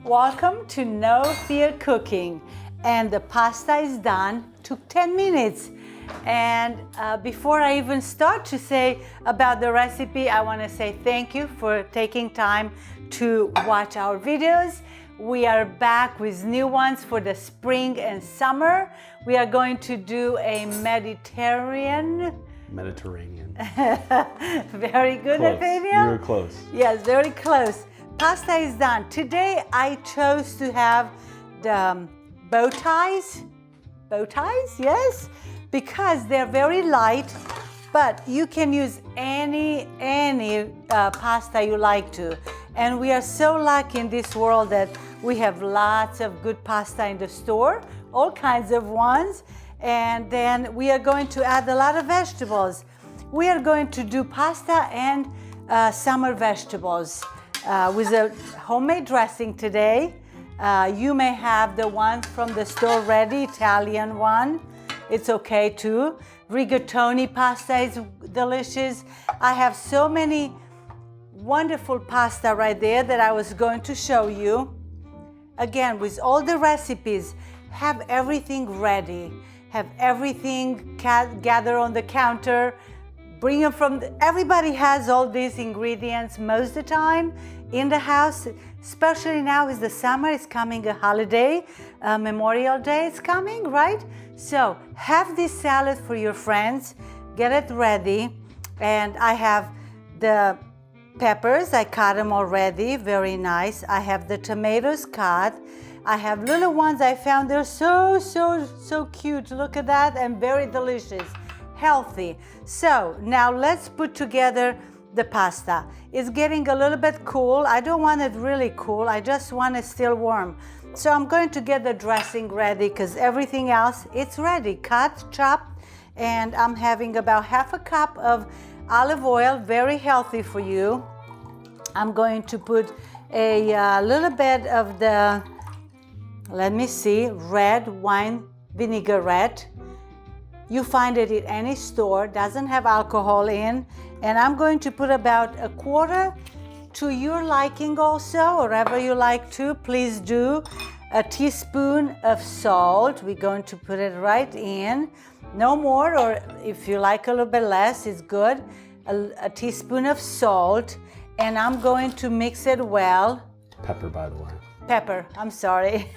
Welcome to No Fear Cooking. And the pasta is done, took 10 minutes. And before I even start to say about the recipe, I want to say thank you for taking time to watch our videos. We are back with new ones for the spring and summer. We are going to do a Mediterranean. Very good, Close. Nathaniel. You were close. Yes, very close. Pasta is done. Today I chose to have the bow ties, yes, because they're very light, but you can use any pasta you like to. And we are so lucky in this world that we have lots of good pasta in the store, all kinds of ones. And then we are going to add a lot of vegetables. We are going to do pasta and summer vegetables with a homemade dressing today. You may have the one from the store ready, Italian one. It's okay too. Rigatoni pasta is delicious. I have so many wonderful pasta right there that I was going to show you. Again, with all the recipes, have everything ready. Have everything gather on the counter. Bring them from, everybody has all these ingredients most of the time in the house, especially now is the summer, it's coming a holiday, Memorial Day is coming, right? So have this salad for your friends, get it ready. And I have the peppers, I cut them already, very nice. I have the tomatoes cut. I have little ones I found, they're so cute. Look at that, and very delicious, healthy. So now let's put together the pasta. It's getting a little bit cool. I don't want it really cool. I just want it still warm. So I'm going to get the dressing ready because everything else, it's ready. Cut, chopped, and I'm having about half a cup of olive oil, very healthy for you. I'm going to put a little bit of the, let me see, red wine vinaigrette. You find it at any store, doesn't have alcohol in. And I'm going to put about a quarter to your liking also, wherever you like to, please do. A teaspoon of salt, we're going to put it right in. No more, or if you like a little bit less, it's good. A teaspoon of salt, and I'm going to mix it well. Pepper, by the way. Pepper, I'm sorry.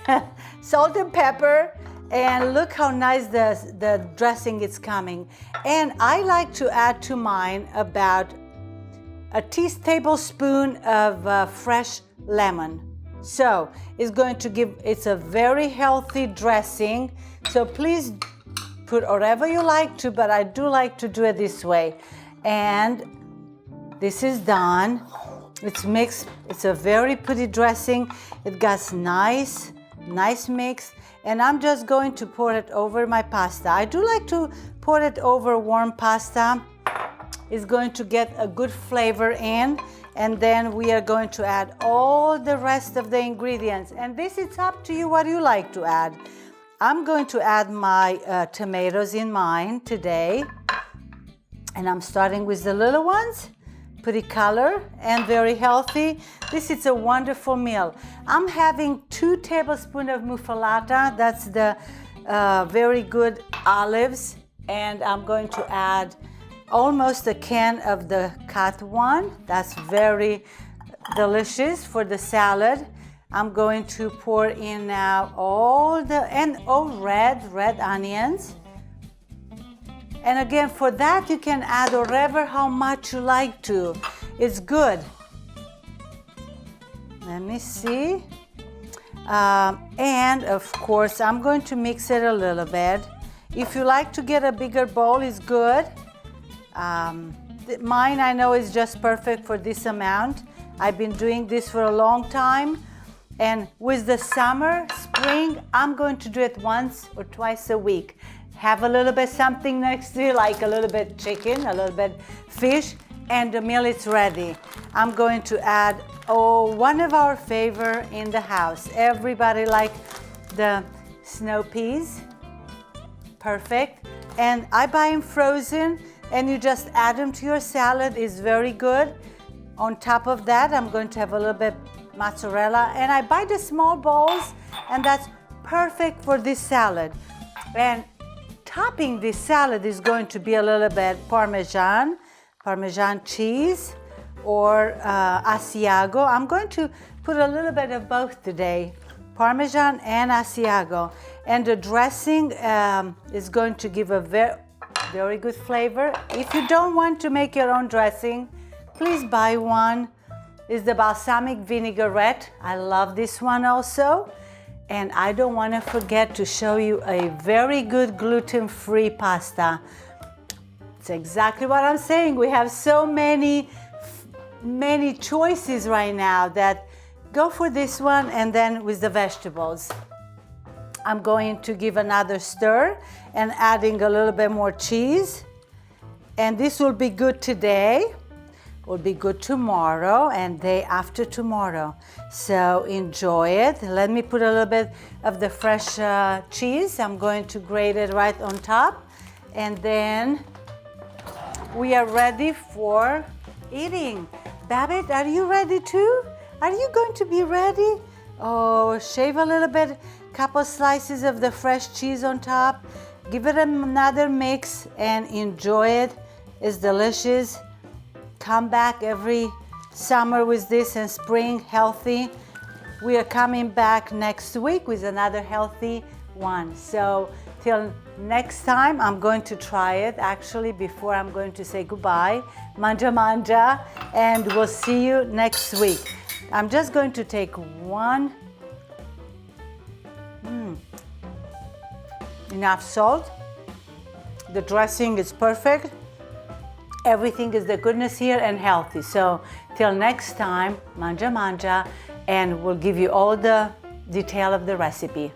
Salt and pepper. And look how nice the dressing is coming. And I like to add to mine about a tablespoon of fresh lemon. So it's going to give, it's a very healthy dressing. So please put whatever you like to, but I do like to do it this way. And this is done. It's mixed, it's a very pretty dressing. It got nice mix. And I'm just going to pour it over my pasta. I do like to pour it over warm pasta. It's going to get a good flavor in. And then we are going to add all the rest of the ingredients. And this is up to you what you like to add. I'm going to add my tomatoes in mine today. And I'm starting with the little ones. Pretty color and very healthy. This is a wonderful meal. I'm having 2 tablespoons of muffalata. That's the very good olives. And I'm going to add almost a can of the cut one. That's very delicious for the salad. I'm going to pour in now all the, and red onions. And again, for that, you can add whatever, how much you like to. It's good. Let me see. And of course, I'm going to mix it a little bit. If you like to get a bigger bowl, it's good. Mine, I know, is just perfect for this amount. I've been doing this for a long time. And with the summer, spring, I'm going to do it once or twice a week. Have a little bit something next to you, like a little bit chicken, a little bit fish, and the meal is ready. I'm going to add, one of our favorite in the house. Everybody like the snow peas. Perfect. And I buy them frozen, and you just add them to your salad. It's very good. On top of that, I'm going to have a little bit mozzarella, and I buy the small balls, and that's perfect for this salad. And topping this salad is going to be a little bit Parmesan cheese, or Asiago. I'm going to put a little bit of both today, Parmesan and Asiago. And the dressing is going to give a very good flavor. If you don't want to make your own dressing, please buy one. It's the balsamic vinaigrette. I love this one also. And I don't want to forget to show you a very good gluten-free pasta. It's exactly what I'm saying. We have so many choices right now that go for this one, and then with the vegetables. I'm going to give another stir and adding a little bit more cheese. And this will be good today, will be good tomorrow, and day after tomorrow. So enjoy it. Let me put a little bit of the fresh cheese. I'm going to grate it right on top. And then we are ready for eating. Babette, are you ready too? Are you going to be ready? Oh, shave a little bit, couple slices of the fresh cheese on top. Give it another mix and enjoy it. It's delicious. Come back every summer with this, and spring, healthy. We are coming back next week with another healthy one. So till next time, I'm going to try it actually before I'm going to say goodbye. Manja manja, and we'll see you next week. I'm just going to take one. Enough salt. The dressing is perfect. Everything is the goodness here and healthy. So till next time, manja manja, and we'll give you all the detail of the recipe.